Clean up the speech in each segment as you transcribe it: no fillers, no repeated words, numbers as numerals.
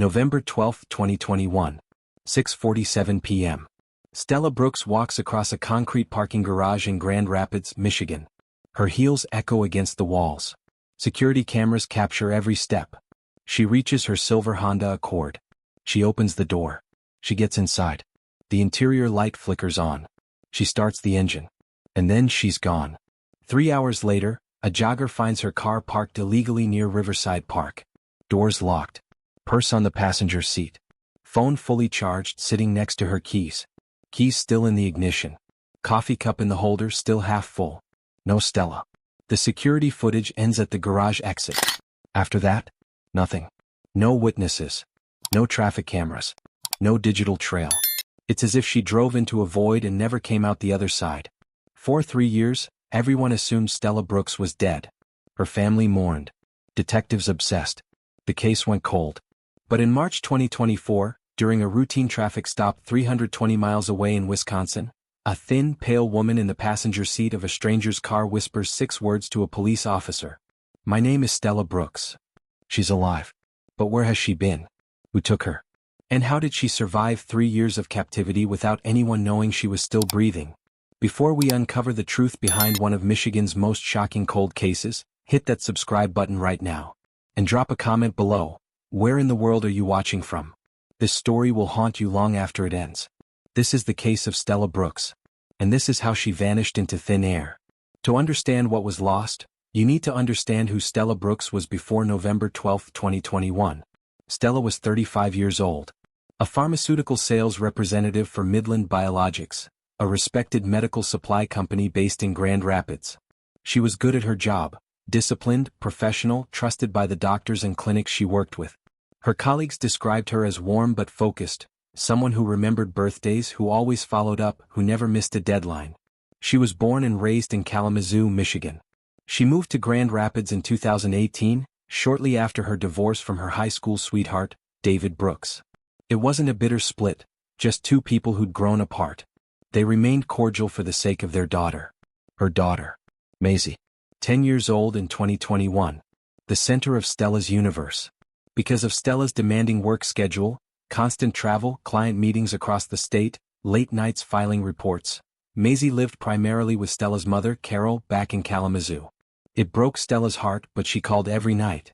November 12, 2021. 6:47 p.m. Stella Brooks walks across a concrete parking garage in Grand Rapids, Michigan. Her heels echo against the walls. Security cameras capture every step. She reaches her silver Honda Accord. She opens the door. She gets inside. The interior light flickers on. She starts the engine. And then she's gone. 3 hours later, a jogger finds her car parked illegally near Riverside Park. Doors locked. Purse on the passenger seat. Phone fully charged sitting next to her keys. Keys still in the ignition. Coffee cup in the holder still half full. No Stella. The security footage ends at the garage exit. After that, nothing. No witnesses. No traffic cameras. No digital trail. It's as if she drove into a void and never came out the other side. For 3 years, everyone assumed Stella Brooks was dead. Her family mourned. Detectives obsessed. The case went cold. But in March 2024, during a routine traffic stop 320 miles away in Wisconsin, a thin, pale woman in the passenger seat of a stranger's car whispers 6 words to a police officer. "My name is Stella Brooks. She's alive. But where has she been? Who took her? And how did she survive 3 years of captivity without anyone knowing she was still breathing?" Before we uncover the truth behind one of Michigan's most shocking cold cases, hit that subscribe button right now. And drop a comment below. Where in the world are you watching from? This story will haunt you long after it ends. This is the case of Stella Brooks. And this is how she vanished into thin air. To understand what was lost, you need to understand who Stella Brooks was before November 12, 2021. Stella was 35 years old. A pharmaceutical sales representative for Midland Biologics, a respected medical supply company based in Grand Rapids. She was good at her job, disciplined, professional, trusted by the doctors and clinics she worked with. Her colleagues described her as warm but focused, someone who remembered birthdays, who always followed up, who never missed a deadline. She was born and raised in Kalamazoo, Michigan. She moved to Grand Rapids in 2018, shortly after her divorce from her high school sweetheart, David Brooks. It wasn't a bitter split, just 2 people who'd grown apart. They remained cordial for the sake of their daughter. Her daughter, Maisie, 10 years old in 2021, the center of Stella's universe. Because of Stella's demanding work schedule, constant travel, client meetings across the state, late nights filing reports, Maisie lived primarily with Stella's mother, Carol, back in Kalamazoo. It broke Stella's heart, but she called every night.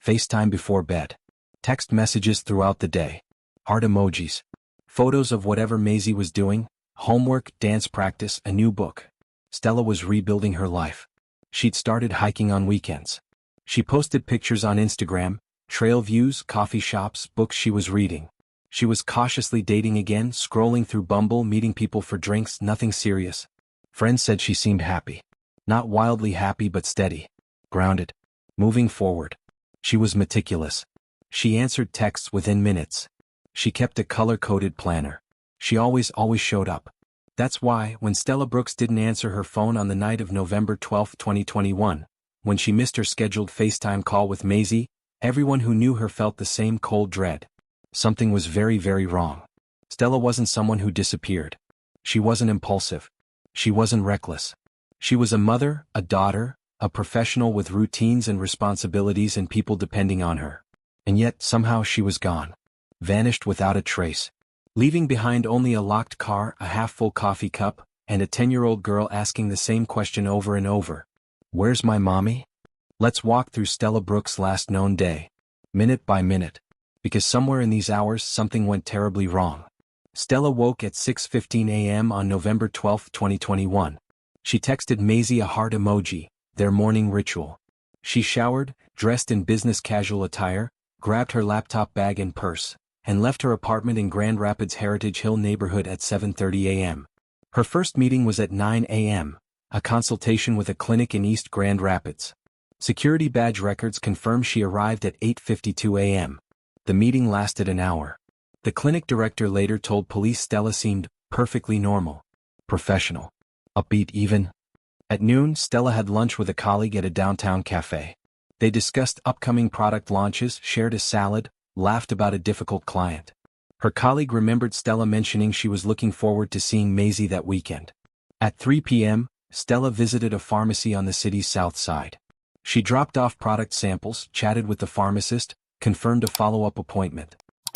FaceTime before bed. Text messages throughout the day. Heart emojis. Photos of whatever Maisie was doing, homework, dance practice, a new book. Stella was rebuilding her life. She'd started hiking on weekends. She posted pictures on Instagram, trail views, coffee shops, books she was reading. She was cautiously dating again, scrolling through Bumble, meeting people for drinks, nothing serious. Friends said she seemed happy. Not wildly happy but steady. Grounded. Moving forward. She was meticulous. She answered texts within minutes. She kept a color-coded planner. She always showed up. That's why, when Stella Brooks didn't answer her phone on the night of November 12, 2021, when she missed her scheduled FaceTime call with Maisie, everyone who knew her felt the same cold dread. Something was very, very wrong. Stella wasn't someone who disappeared. She wasn't impulsive. She wasn't reckless. She was a mother, a daughter, a professional with routines and responsibilities and people depending on her. And yet, somehow she was gone. Vanished without a trace. Leaving behind only a locked car, a half-full coffee cup, and a 10-year-old girl asking the same question over and over. Where's my mommy? Let's walk through Stella Brooks' last known day. Minute by minute. Because somewhere in these hours something went terribly wrong. Stella woke at 6:15 a.m. on November 12, 2021. She texted Maisie a heart emoji, their morning ritual. She showered, dressed in business casual attire, grabbed her laptop bag and purse, and left her apartment in Grand Rapids' Heritage Hill neighborhood at 7:30 a.m. Her first meeting was at 9 a.m., a consultation with a clinic in East Grand Rapids. Security badge records confirm she arrived at 8:52 a.m. The meeting lasted an hour. The clinic director later told police Stella seemed perfectly normal, professional, upbeat even. At noon, Stella had lunch with a colleague at a downtown cafe. They discussed upcoming product launches, shared a salad, laughed about a difficult client. Her colleague remembered Stella mentioning she was looking forward to seeing Maisie that weekend. At 3 p.m., Stella visited a pharmacy on the city's south side. She dropped off product samples, chatted with the pharmacist, confirmed a follow-up appointment.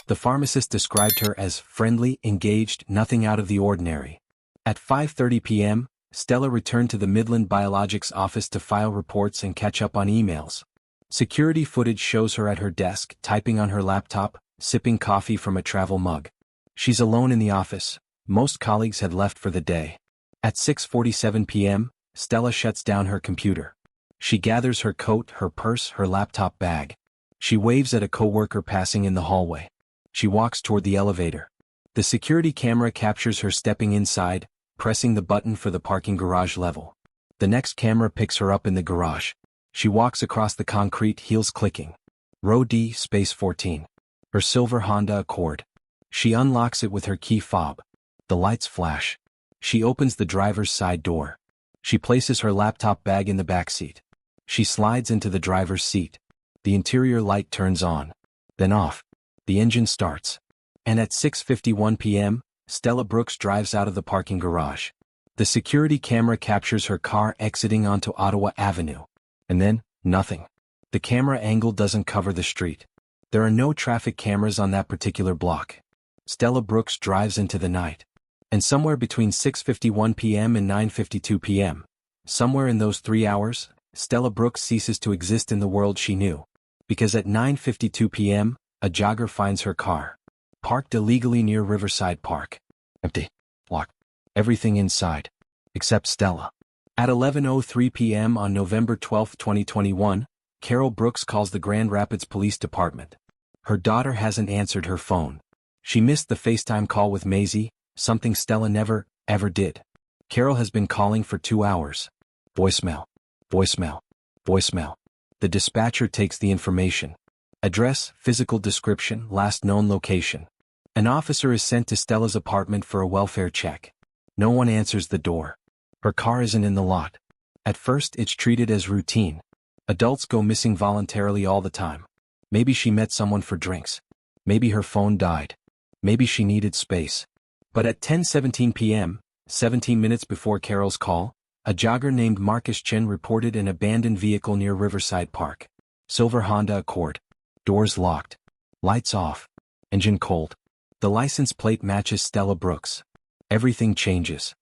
The pharmacist described her as friendly, engaged, nothing out of the ordinary. At 5:30 p.m., Stella returned to the Midland Biologics office to file reports and catch up on emails. Security footage shows her at her desk, typing on her laptop, sipping coffee from a travel mug. She's alone in the office. Most colleagues had left for the day. At 6:47 p.m., Stella shuts down her computer. She gathers her coat, her purse, her laptop bag. She waves at a coworker passing in the hallway. She walks toward the elevator. The security camera captures her stepping inside, pressing the button for the parking garage level. The next camera picks her up in the garage. She walks across the concrete, heels clicking. Row D, space 14. Her silver Honda Accord. She unlocks it with her key fob. The lights flash. She opens the driver's side door. She places her laptop bag in the backseat. She slides into the driver's seat. The interior light turns on. Then off. The engine starts. And at 6:51 p.m., Stella Brooks drives out of the parking garage. The security camera captures her car exiting onto Ottawa Avenue. And then, nothing. The camera angle doesn't cover the street. There are no traffic cameras on that particular block. Stella Brooks drives into the night. And somewhere between 6:51 p.m. and 9:52 p.m., somewhere in those 3 hours, Stella Brooks ceases to exist in the world she knew. Because at 9:52 p.m., a jogger finds her car. Parked illegally near Riverside Park. Empty. Locked. Everything inside. Except Stella. At 11:03 p.m. on November 12, 2021, Carol Brooks calls the Grand Rapids Police Department. Her daughter hasn't answered her phone. She missed the FaceTime call with Maisie, something Stella never, ever did. Carol has been calling for 2 hours. Voicemail. Voicemail. Voicemail. The dispatcher takes the information. Address, physical description, last known location. An officer is sent to Stella's apartment for a welfare check. No one answers the door. Her car isn't in the lot. At first, it's treated as routine. Adults go missing voluntarily all the time. Maybe she met someone for drinks. Maybe her phone died. Maybe she needed space. But at 10:17 p.m., 17 minutes before Carol's call, a jogger named Marcus Chen reported an abandoned vehicle near Riverside Park. Silver Honda Accord. Doors locked. Lights off. Engine cold. The license plate matches Stella Brooks. Everything changes.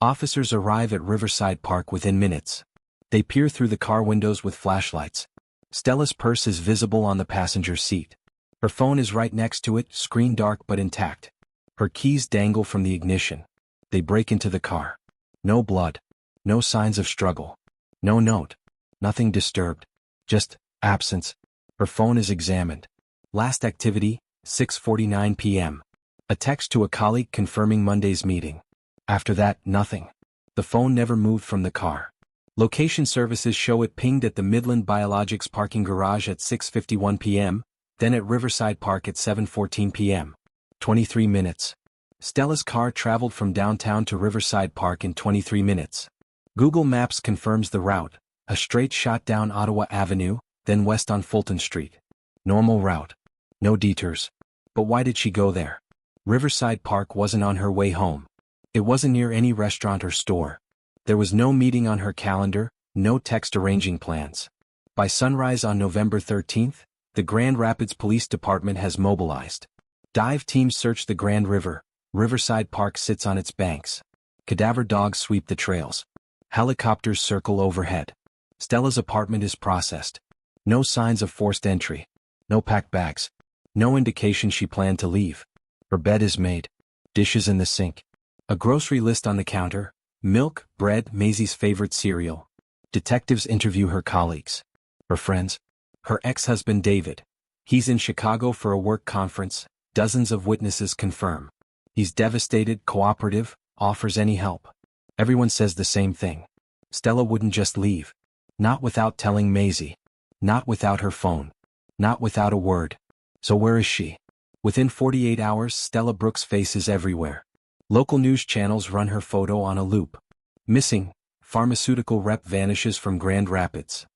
Officers arrive at Riverside Park within minutes. They peer through the car windows with flashlights. Stella's purse is visible on the passenger seat. Her phone is right next to it, screen dark but intact. Her keys dangle from the ignition. They break into the car. No blood. No signs of struggle. No note. Nothing disturbed. Just absence. Her phone is examined. Last activity, 6:49 p.m. A text to a colleague confirming Monday's meeting. After that, nothing. The phone never moved from the car. Location services show it pinged at the Midland Biologics parking garage at 6:51 p.m., then at Riverside Park at 7:14 p.m. 23 minutes. Stella's car traveled from downtown to Riverside Park in 23 minutes. Google Maps confirms the route, a straight shot down Ottawa Avenue, then west on Fulton Street. Normal route. No detours. But why did she go there? Riverside Park wasn't on her way home. It wasn't near any restaurant or store. There was no meeting on her calendar, no text arranging plans. By sunrise on November 13th, the Grand Rapids Police Department has mobilized. Dive teams search the Grand River. Riverside Park sits on its banks. Cadaver dogs sweep the trails. Helicopters circle overhead. Stella's apartment is processed. No signs of forced entry. No packed bags. No indication she planned to leave. Her bed is made. Dishes in the sink. A grocery list on the counter. Milk, bread, Maisie's favorite cereal. Detectives interview her colleagues. Her friends. Her ex-husband David. He's in Chicago for a work conference. Dozens of witnesses confirm. He's devastated, cooperative, offers any help. Everyone says the same thing. Stella wouldn't just leave. Not without telling Maisie. Not without her phone. Not without a word. So where is she? Within 48 hours, Stella Brooks' face is everywhere. Local news channels run her photo on a loop. Missing. Pharmaceutical rep vanishes from Grand Rapids.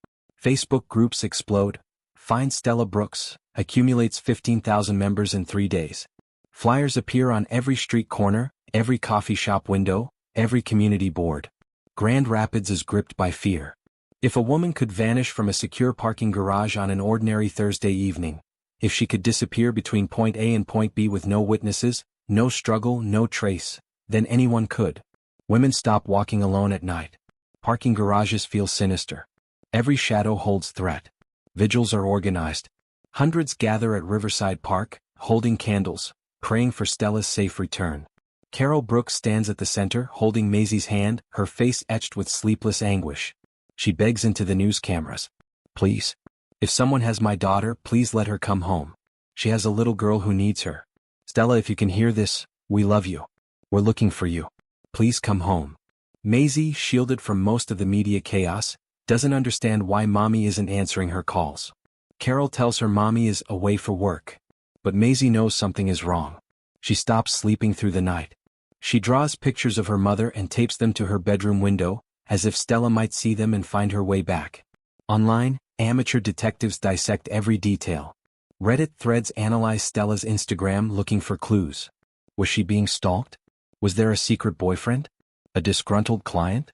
Facebook groups explode. Find Stella Brooks. Accumulates 15,000 members in 3 days. Flyers appear on every street corner, every coffee shop window, every community board. Grand Rapids is gripped by fear. If a woman could vanish from a secure parking garage on an ordinary Thursday evening, If she could disappear between point A and point B with no witnesses, no struggle, no trace, then anyone could. Women stop walking alone at night. Parking garages feel sinister. Every shadow holds threat. Vigils are organized. Hundreds gather at Riverside Park, holding candles, praying for Stella's safe return. Carol Brooks stands at the center, holding Maisie's hand, her face etched with sleepless anguish. She begs into the news cameras. Please. If someone has my daughter, please let her come home. She has a little girl who needs her. Stella, if you can hear this, we love you. We're looking for you. Please come home. Maisie, shielded from most of the media chaos, doesn't understand why Mommy isn't answering her calls. Carol tells her Mommy is away for work. But Maisie knows something is wrong. She stops sleeping through the night. She draws pictures of her mother and tapes them to her bedroom window, as if Stella might see them and find her way back. Online, amateur detectives dissect every detail. Reddit threads analyze Stella's Instagram looking for clues. Was she being stalked? Was there a secret boyfriend? A disgruntled client?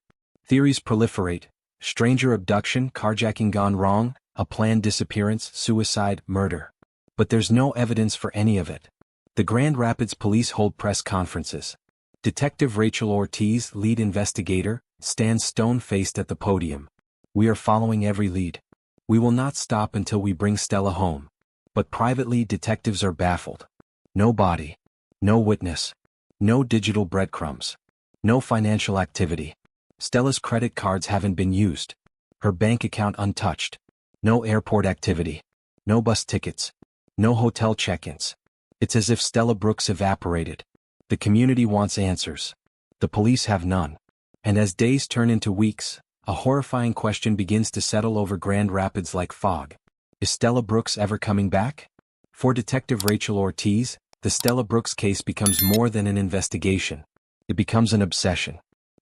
Theories proliferate. Stranger abduction, carjacking gone wrong, a planned disappearance, suicide, murder. But there's no evidence for any of it. The Grand Rapids police hold press conferences. Detective Rachel Ortiz, lead investigator, stands stone-faced at the podium. We are following every lead. We will not stop until we bring Stella home. But privately, detectives are baffled. No body. No witness. No digital breadcrumbs. No financial activity. Stella's credit cards haven't been used. Her bank account untouched. No airport activity. No bus tickets. No hotel check-ins. It's as if Stella Brooks evaporated. The community wants answers. The police have none. And as days turn into weeks, a horrifying question begins to settle over Grand Rapids like fog. Is Stella Brooks ever coming back? For Detective Rachel Ortiz, the Stella Brooks case becomes more than an investigation. It becomes an obsession.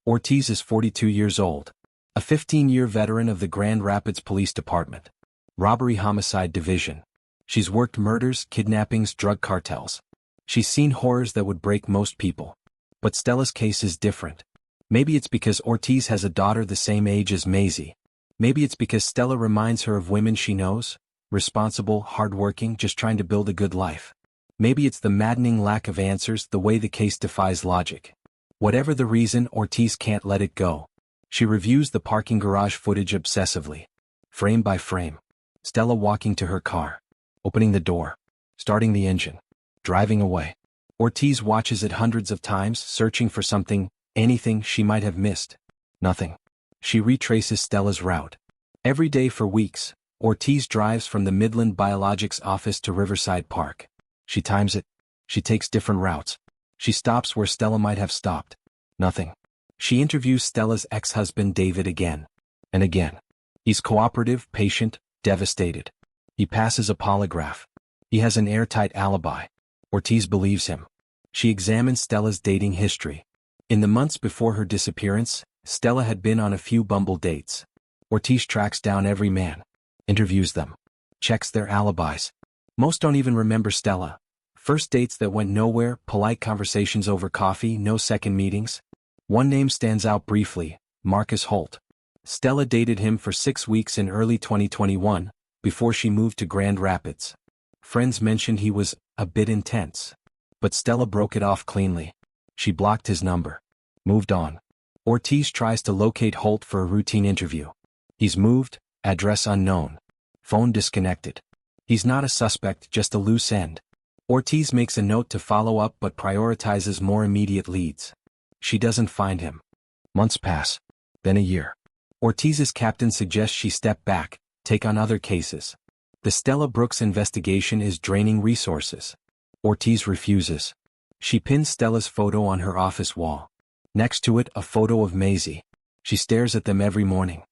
Ortiz is 42 years old. A 15-year veteran of the Grand Rapids Police Department. Robbery Homicide Division. She's worked murders, kidnappings, drug cartels. She's seen horrors that would break most people. But Stella's case is different. Maybe it's because Ortiz has a daughter the same age as Maisie. Maybe it's because Stella reminds her of women she knows, responsible, hardworking, just trying to build a good life. Maybe it's the maddening lack of answers, the way the case defies logic. Whatever the reason, Ortiz can't let it go. She reviews the parking garage footage obsessively. Frame by frame. Stella walking to her car. Opening the door. Starting the engine. Driving away. Ortiz watches it hundreds of times, searching for something, anything she might have missed. Nothing. She retraces Stella's route. Every day for weeks, Ortiz drives from the Midland Biologics office to Riverside Park. She times it. She takes different routes. She stops where Stella might have stopped. Nothing. She interviews Stella's ex-husband David again. And again. He's cooperative, patient, devastated. He passes a polygraph. He has an airtight alibi. Ortiz believes him. She examines Stella's dating history. In the months before her disappearance, Stella had been on a few Bumble dates. Ortiz tracks down every man. Interviews them. Checks their alibis. Most don't even remember Stella. First dates that went nowhere, polite conversations over coffee, no second meetings. One name stands out briefly, Marcus Holt. Stella dated him for 6 weeks in early 2021, before she moved to Grand Rapids. Friends mentioned he was a bit intense. But Stella broke it off cleanly. She blocked his number. Moved on. Ortiz tries to locate Holt for a routine interview. He's moved, address unknown. Phone disconnected. He's not a suspect, just a loose end. Ortiz makes a note to follow up but prioritizes more immediate leads. She doesn't find him. Months pass. Then a year. Ortiz's captain suggests she step back, take on other cases. The Stella Brooks investigation is draining resources. Ortiz refuses. She pins Stella's photo on her office wall. Next to it, a photo of Maisie. She stares at them every morning.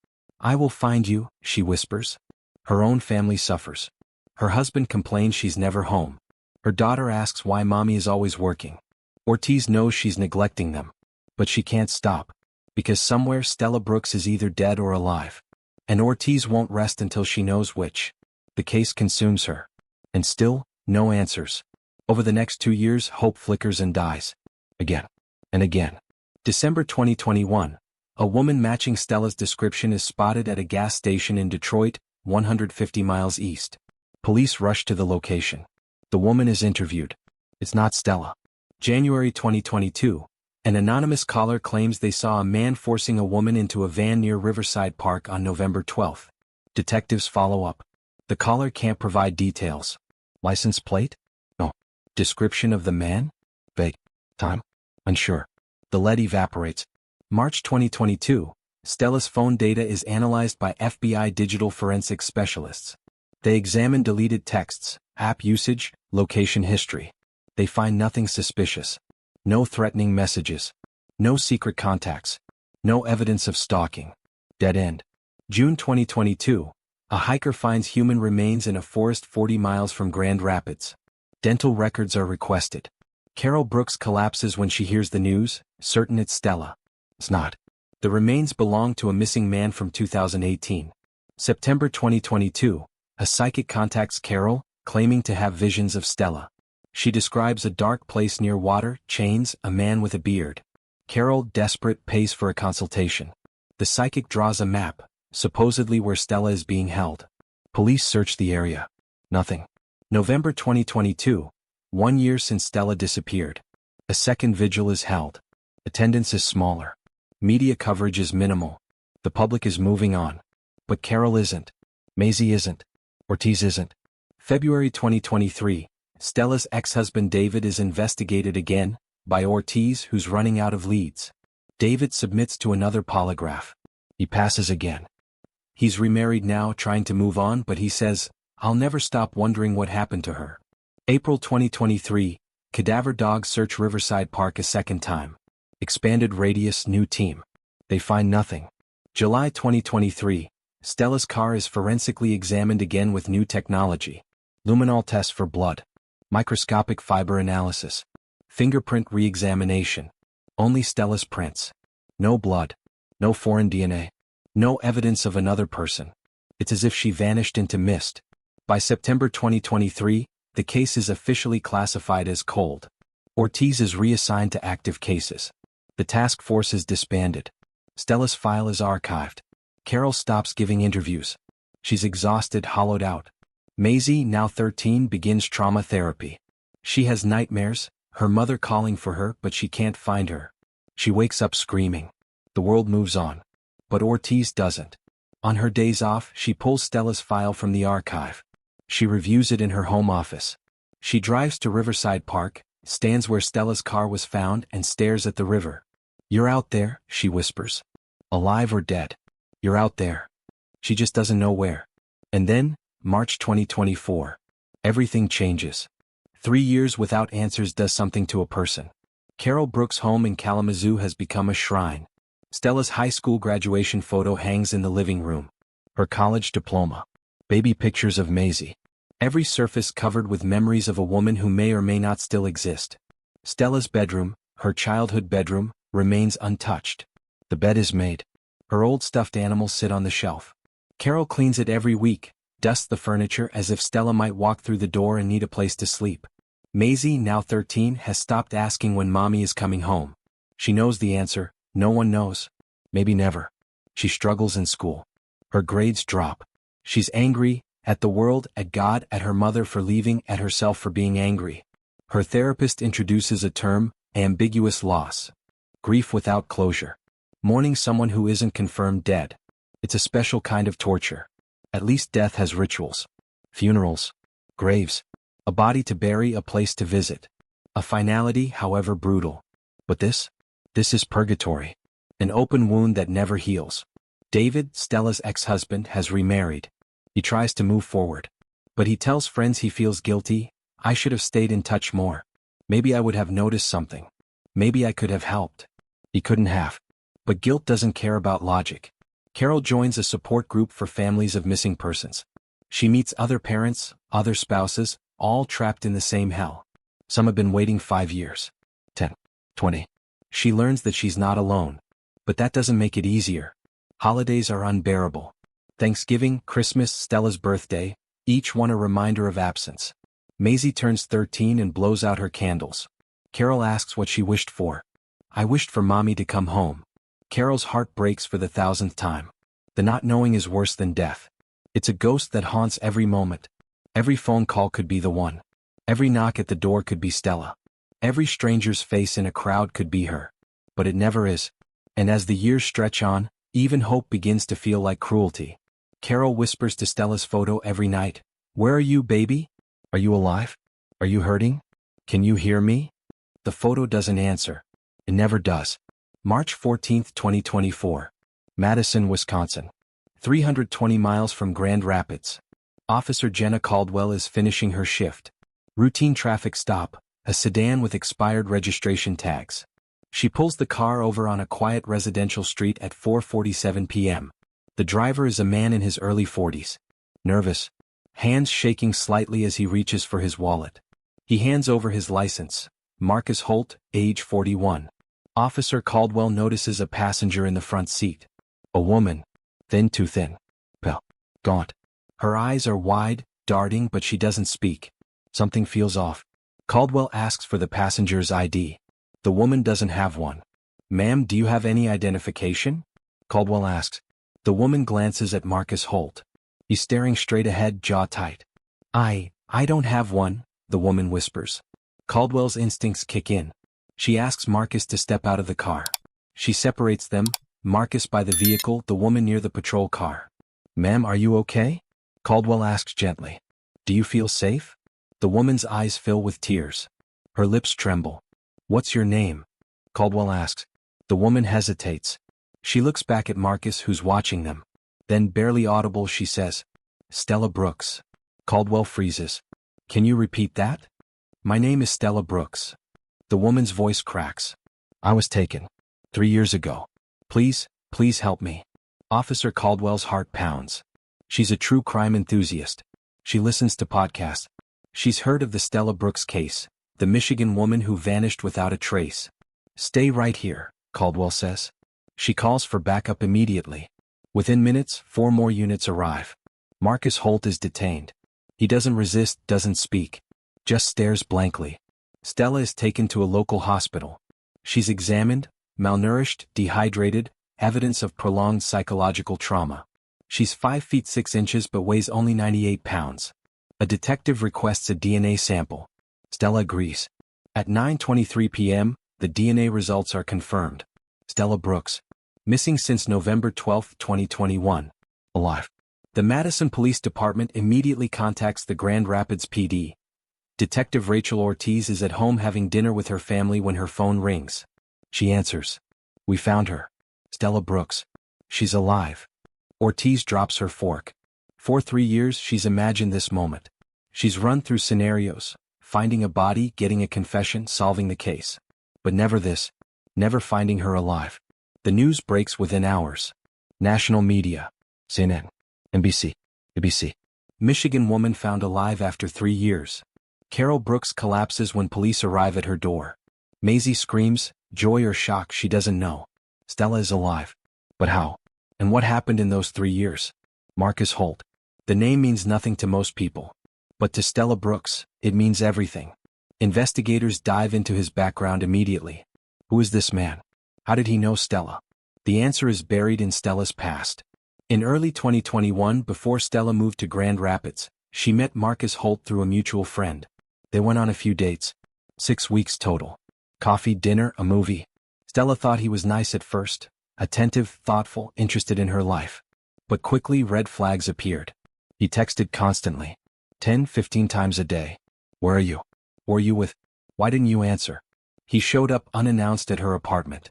I will find you, she whispers. Her own family suffers. Her husband complains she's never home. Her daughter asks why Mommy is always working. Ortiz knows she's neglecting them. But she can't stop. Because somewhere Stella Brooks is either dead or alive. And Ortiz won't rest until she knows which. The case consumes her. And still, no answers. Over the next 2 years, hope flickers and dies. Again. And again. December 2021. A woman matching Stella's description is spotted at a gas station in Detroit, 150 miles east. Police rush to the location. The woman is interviewed. It's not Stella. January 2022. An anonymous caller claims they saw a man forcing a woman into a van near Riverside Park on November 12. Detectives follow up. The caller can't provide details. License plate? No. Description of the man? Vague. Time? Unsure. The lead evaporates. March 2022. Stella's phone data is analyzed by FBI digital forensics specialists. They examine deleted texts, app usage, location history. They find nothing suspicious. No threatening messages. No secret contacts. No evidence of stalking. Dead end. June 2022. A hiker finds human remains in a forest 40 miles from Grand Rapids. Dental records are requested. Carol Brooks collapses when she hears the news, certain it's Stella. It's not. The remains belong to a missing man from 2018. September 2022. A psychic contacts Carol, claiming to have visions of Stella. She describes a dark place near water, chains, a man with a beard. Carol, desperate, pays for a consultation. The psychic draws a map, supposedly where Stella is being held. Police search the area. Nothing. November 2022. 1 year since Stella disappeared. A second vigil is held. Attendance is smaller. Media coverage is minimal. The public is moving on. But Carol isn't. Maisie isn't. Ortiz isn't. February 2023. Stella's ex-husband David is investigated again, by Ortiz, who's running out of leads. David submits to another polygraph. He passes again. He's remarried now, trying to move on, but he says, "I'll never stop wondering what happened to her." April 2023. Cadaver dogs search Riverside Park a second time. Expanded radius, new team. They find nothing. July 2023. Stella's car is forensically examined again with new technology. Luminol test for blood. Microscopic fiber analysis. Fingerprint re-examination. Only Stella's prints. No blood. No foreign DNA. No evidence of another person. It's as if she vanished into mist. By September 2023, the case is officially classified as cold. Ortiz is reassigned to active cases. The task force is disbanded. Stella's file is archived. Carol stops giving interviews. She's exhausted, hollowed out. Maisie, now 13, begins trauma therapy. She has nightmares, her mother calling for her, but she can't find her. She wakes up screaming. The world moves on. But Ortiz doesn't. On her days off, she pulls Stella's file from the archive. She reviews it in her home office. She drives to Riverside Park, stands where Stella's car was found, and stares at the river. "You're out there," she whispers. "Alive or dead. You're out there." She just doesn't know where. And then, March 2024. Everything changes. 3 years without answers does something to a person. Carol Brooks' home in Kalamazoo has become a shrine. Stella's high school graduation photo hangs in the living room. Her college diploma. Baby pictures of Maisie. Every surface covered with memories of a woman who may or may not still exist. Stella's bedroom, her childhood bedroom, remains untouched. The bed is made. Her old stuffed animals sit on the shelf. Carol cleans it every week, dusts the furniture as if Stella might walk through the door and need a place to sleep. Maisie, now 13, has stopped asking when mommy is coming home. She knows the answer. No one knows. Maybe never. She struggles in school. Her grades drop. She's angry, at the world, at God, at her mother for leaving, at herself for being angry. Her therapist introduces a term, ambiguous loss. Grief without closure. Mourning someone who isn't confirmed dead. It's a special kind of torture. At least death has rituals. Funerals. Graves. A body to bury, a place to visit. A finality, however brutal. But this is purgatory. An open wound that never heals. David, Stella's ex-husband, has remarried. He tries to move forward. But he tells friends he feels guilty. "I should have stayed in touch more. Maybe I would have noticed something. Maybe I could have helped." He couldn't have. But guilt doesn't care about logic. Carol joins a support group for families of missing persons. She meets other parents, other spouses, all trapped in the same hell. Some have been waiting 5 years. 10. 20. She learns that she's not alone. But that doesn't make it easier. Holidays are unbearable. Thanksgiving, Christmas, Stella's birthday, each one a reminder of absence. Maisie turns 13 and blows out her candles. Carol asks what she wished for. "I wished for mommy to come home." Carol's heart breaks for the 1000th time. The not knowing is worse than death. It's a ghost that haunts every moment. Every phone call could be the one. Every knock at the door could be Stella. Every stranger's face in a crowd could be her. But it never is. And as the years stretch on, even hope begins to feel like cruelty. Carol whispers to Stella's photo every night, "Where are you, baby? Are you alive? Are you hurting? Can you hear me?" The photo doesn't answer. It never does. March 14, 2024. Madison, Wisconsin. 320 miles from Grand Rapids. Officer Jenna Caldwell is finishing her shift. Routine traffic stop, a sedan with expired registration tags. She pulls the car over on a quiet residential street at 4:47 p.m. The driver is a man in his early 40s. Nervous, hands shaking slightly as he reaches for his wallet. He hands over his license. Marcus Holt, age 41. Officer Caldwell notices a passenger in the front seat. A woman. Thin, too thin. Pale. Gaunt. Her eyes are wide, darting, but she doesn't speak. Something feels off. Caldwell asks for the passenger's ID. The woman doesn't have one. "Ma'am, do you have any identification?" Caldwell asks. The woman glances at Marcus Holt. He's staring straight ahead, jaw tight. I don't have one," the woman whispers. Caldwell's instincts kick in. She asks Marcus to step out of the car. She separates them, Marcus by the vehicle, the woman near the patrol car. "Ma'am, are you okay?" Caldwell asks gently. "Do you feel safe?" The woman's eyes fill with tears. Her lips tremble. "What's your name?" Caldwell asks. The woman hesitates. She looks back at Marcus, who's watching them. Then, barely audible, she says, "Stella Brooks." Caldwell freezes. "Can you repeat that?" "My name is Stella Brooks." The woman's voice cracks. "I was taken 3 years ago. Please help me." Officer Caldwell's heart pounds. She's a true crime enthusiast. She listens to podcasts. She's heard of the Stella Brooks case, the Michigan woman who vanished without a trace. "Stay right here," Caldwell says. She calls for backup immediately. Within minutes, 4 more units arrive. Marcus Holt is detained. He doesn't resist, doesn't speak. Just stares blankly. Stella is taken to a local hospital. She's examined, malnourished, dehydrated, evidence of prolonged psychological trauma. She's 5 feet 6 inches but weighs only 98 pounds. A detective requests a DNA sample. Stella agrees. At 9:23 p.m., the DNA results are confirmed. Stella Brooks. Missing since November 12, 2021. Alive. The Madison Police Department immediately contacts the Grand Rapids PD. Detective Rachel Ortiz is at home having dinner with her family when her phone rings. She answers. "We found her. Stella Brooks. She's alive." Ortiz drops her fork. For 3 years she's imagined this moment. She's run through scenarios, finding a body, getting a confession, solving the case. But never this. Never finding her alive. The news breaks within hours. National media. CNN. NBC. ABC. Michigan woman found alive after 3 years. Carol Brooks collapses when police arrive at her door. Maisie screams, joy or shock, she doesn't know. Stella is alive. But how? And what happened in those 3 years? Marcus Holt. The name means nothing to most people. But to Stella Brooks, it means everything. Investigators dive into his background immediately. Who is this man? How did he know Stella? The answer is buried in Stella's past. In early 2021, before Stella moved to Grand Rapids, she met Marcus Holt through a mutual friend. They went on a few dates. 6 weeks total. Coffee, dinner, a movie. Stella thought he was nice at first, attentive, thoughtful, interested in her life. But quickly red flags appeared. He texted constantly. 10, 15 times a day. "Where are you? Were you with? Why didn't you answer?" He showed up unannounced at her apartment.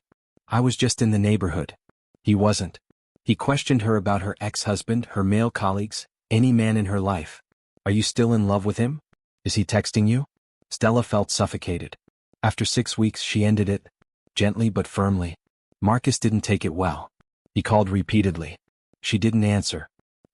"I was just in the neighborhood." He wasn't. He questioned her about her ex-husband, her male colleagues, any man in her life. "Are you still in love with him? Is he texting you?" Stella felt suffocated. After 6 weeks she ended it. Gently but firmly. Marcus didn't take it well. He called repeatedly. She didn't answer.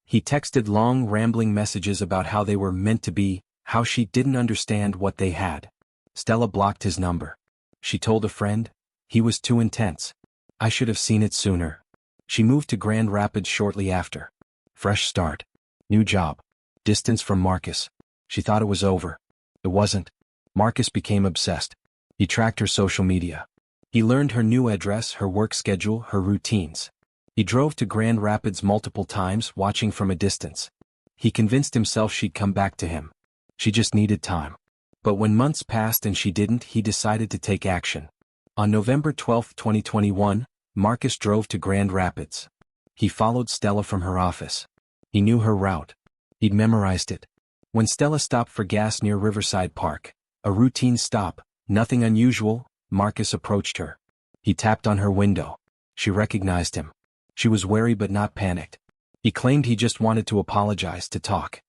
He texted long, rambling messages about how they were meant to be, how she didn't understand what they had. Stella blocked his number. She told a friend, "He was too intense. I should have seen it sooner." She moved to Grand Rapids shortly after. Fresh start. New job. Distance from Marcus. She thought it was over. It wasn't. Marcus became obsessed. He tracked her social media. He learned her new address, her work schedule, her routines. He drove to Grand Rapids multiple times, watching from a distance. He convinced himself she'd come back to him. She just needed time. But when months passed and she didn't, he decided to take action. On November 12, 2021, Marcus drove to Grand Rapids. He followed Stella from her office. He knew her route. He'd memorized it. When Stella stopped for gas near Riverside Park, a routine stop, nothing unusual, Marcus approached her. He tapped on her window. She recognized him. She was wary but not panicked. He claimed he just wanted to apologize, to talk.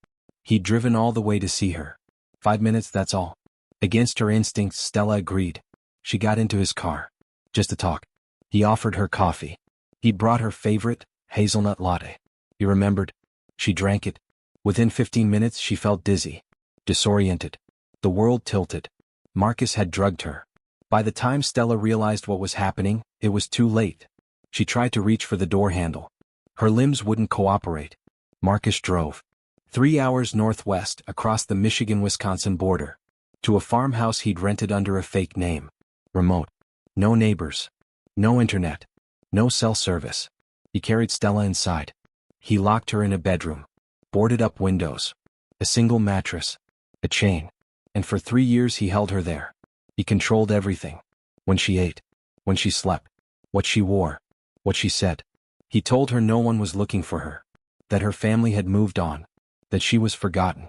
He'd driven all the way to see her. 5 minutes, that's all. Against her instincts, Stella agreed. She got into his car. Just to talk. He offered her coffee. He'd brought her favorite, hazelnut latte. He remembered. She drank it. Within 15 minutes she felt dizzy. Disoriented. The world tilted. Marcus had drugged her. By the time Stella realized what was happening, it was too late. She tried to reach for the door handle. Her limbs wouldn't cooperate. Marcus drove. 3 hours northwest, across the Michigan-Wisconsin border. To a farmhouse he'd rented under a fake name. Remote. No neighbors. No internet. No cell service. He carried Stella inside. He locked her in a bedroom. Boarded up windows. A single mattress. A chain. And for 3 years he held her there. He controlled everything. When she ate. When she slept. What she wore. What she said. He told her no one was looking for her. That her family had moved on. That she was forgotten.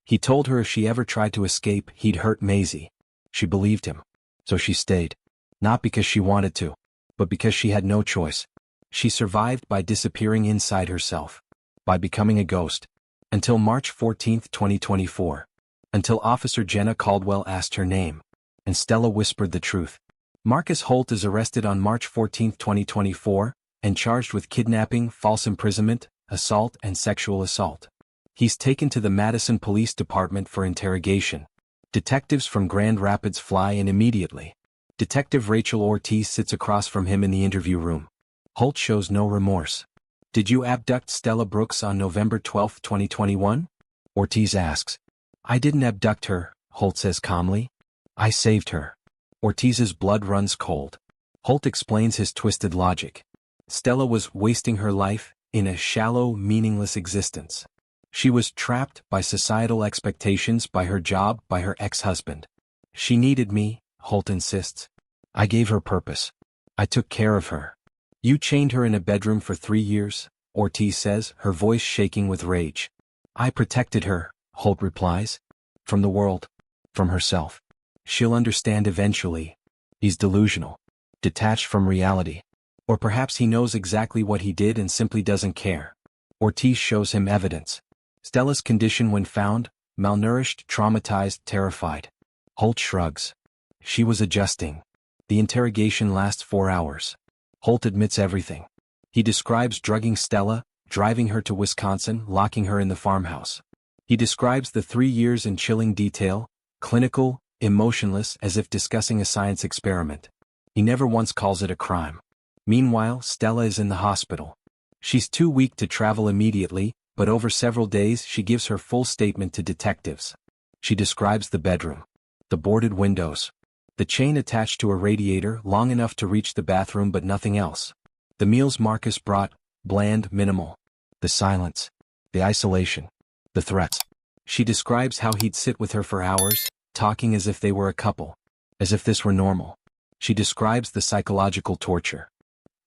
He told her if she ever tried to escape, he'd hurt Maisie. She believed him. So she stayed. Not because she wanted to, but because she had no choice. She survived by disappearing inside herself. By becoming a ghost. Until March 14, 2024. Until Officer Jenna Caldwell asked her name. And Stella whispered the truth. Marcus Holt is arrested on March 14, 2024, and charged with kidnapping, false imprisonment, assault, and sexual assault. He's taken to the Madison Police Department for interrogation. Detectives from Grand Rapids fly in immediately. Detective Rachel Ortiz sits across from him in the interview room. Holt shows no remorse. Did you abduct Stella Brooks on November 12, 2021? Ortiz asks. I didn't abduct her, Holt says calmly. I saved her. Ortiz's blood runs cold. Holt explains his twisted logic. Stella was wasting her life in a shallow, meaningless existence. She was trapped by societal expectations, by her job, by her ex-husband. She needed me, Holt insists. I gave her purpose. I took care of her. You chained her in a bedroom for 3 years, Ortiz says, her voice shaking with rage. I protected her, Holt replies. From the world. From herself. She'll understand eventually. He's delusional. Detached from reality. Or perhaps he knows exactly what he did and simply doesn't care. Ortiz shows him evidence. Stella's condition when found, malnourished, traumatized, terrified. Holt shrugs. She was adjusting. The interrogation lasts 4 hours. Holt admits everything. He describes drugging Stella, driving her to Wisconsin, locking her in the farmhouse. He describes the 3 years in chilling detail, clinical, emotionless, as if discussing a science experiment. He never once calls it a crime. Meanwhile, Stella is in the hospital. She's too weak to travel immediately, but over several days she gives her full statement to detectives. She describes the bedroom. The boarded windows. The chain attached to a radiator long enough to reach the bathroom but nothing else. The meals Marcus brought, bland, minimal. The silence. The isolation. The threats. She describes how he'd sit with her for hours, talking as if they were a couple. As if this were normal. She describes the psychological torture.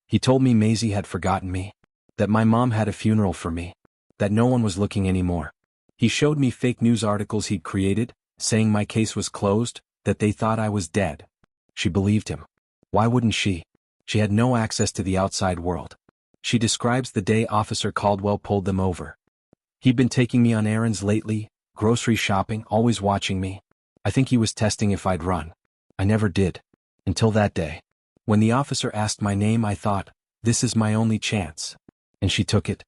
He told me Maisie had forgotten me. That my mom had a funeral for me. That no one was looking anymore. He showed me fake news articles he'd created, saying my case was closed, that they thought I was dead. She believed him. Why wouldn't she? She had no access to the outside world. She describes the day Officer Caldwell pulled them over. He'd been taking me on errands lately, grocery shopping, always watching me. I think he was testing if I'd run. I never did. Until that day. When the officer asked my name, I thought, this is my only chance. And she took it.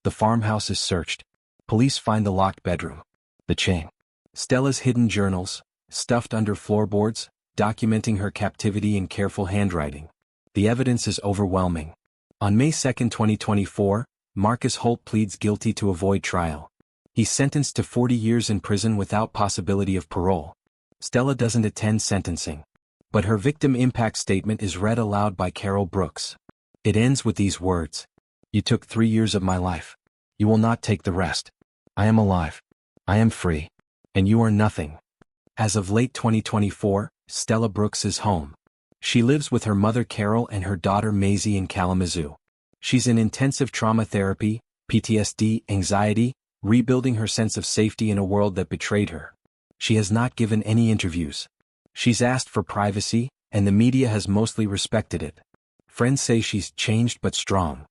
The farmhouse is searched. Police find the locked bedroom. The chain. Stella's hidden journals, stuffed under floorboards, documenting her captivity in careful handwriting. The evidence is overwhelming. On May 2, 2024, Marcus Holt pleads guilty to avoid trial. He's sentenced to 40 years in prison without possibility of parole. Stella doesn't attend sentencing. But her victim impact statement is read aloud by Carol Brooks. It ends with these words. You took 3 years of my life. You will not take the rest. I am alive. I am free. And you are nothing. As of late 2024, Stella Brooks is home. She lives with her mother Carol and her daughter Maisie in Kalamazoo. She's in intensive trauma therapy, PTSD, anxiety, rebuilding her sense of safety in a world that betrayed her. She has not given any interviews. She's asked for privacy, and the media has mostly respected it. Friends say she's changed but strong.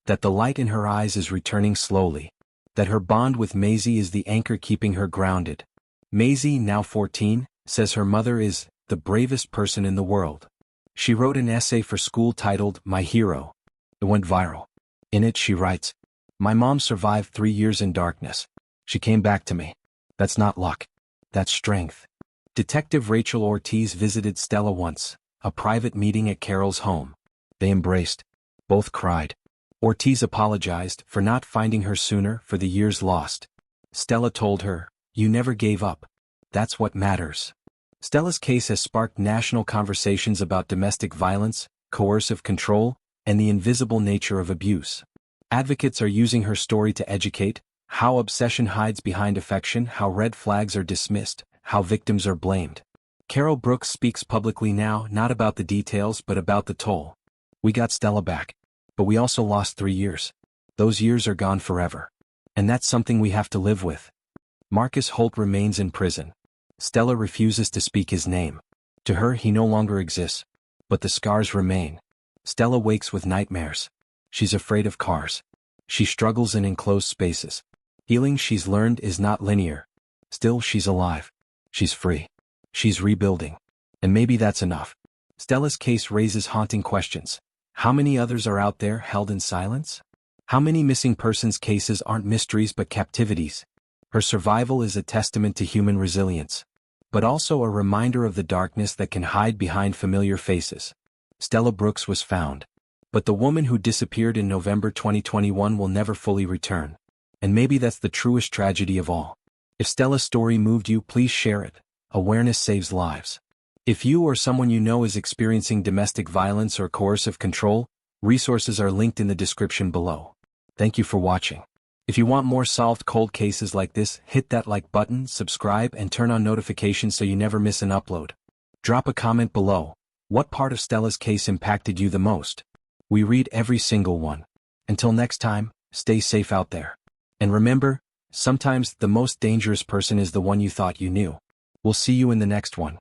That the light in her eyes is returning slowly. That her bond with Maisie is the anchor keeping her grounded. Maisie, now 14, says her mother is the bravest person in the world. She wrote an essay for school titled My Hero. It went viral. In it she writes, "My mom survived 3 years in darkness. She came back to me. That's not luck. That's strength." Detective Rachel Ortiz visited Stella once, a private meeting at Carol's home. They embraced. Both cried. Ortiz apologized for not finding her sooner for the years lost. Stella told her, "You never gave up. That's what matters." Stella's case has sparked national conversations about domestic violence, coercive control, and the invisible nature of abuse. Advocates are using her story to educate, how obsession hides behind affection, how red flags are dismissed, how victims are blamed. Carol Brooks speaks publicly now, not about the details but about the toll. "We got Stella back. But we also lost 3 years. Those years are gone forever. And that's something we have to live with." Marcus Holt remains in prison. Stella refuses to speak his name. To her, he no longer exists. But the scars remain. Stella wakes with nightmares. She's afraid of cars. She struggles in enclosed spaces. Healing, she's learned, is not linear. Still, she's alive. She's free. She's rebuilding. And maybe that's enough. Stella's case raises haunting questions. How many others are out there held in silence? How many missing persons cases aren't mysteries but captivities? Her survival is a testament to human resilience, but also a reminder of the darkness that can hide behind familiar faces. Stella Brooks was found, but the woman who disappeared in November 2021 will never fully return. And maybe that's the truest tragedy of all. If Stella's story moved you, please share it. Awareness saves lives. If you or someone you know is experiencing domestic violence or coercive control, resources are linked in the description below. Thank you for watching. If you want more solved cold cases like this, hit that like button, subscribe, and turn on notifications so you never miss an upload. Drop a comment below. What part of Stella's case impacted you the most? We read every single one. Until next time, stay safe out there. And remember, sometimes the most dangerous person is the one you thought you knew. We'll see you in the next one.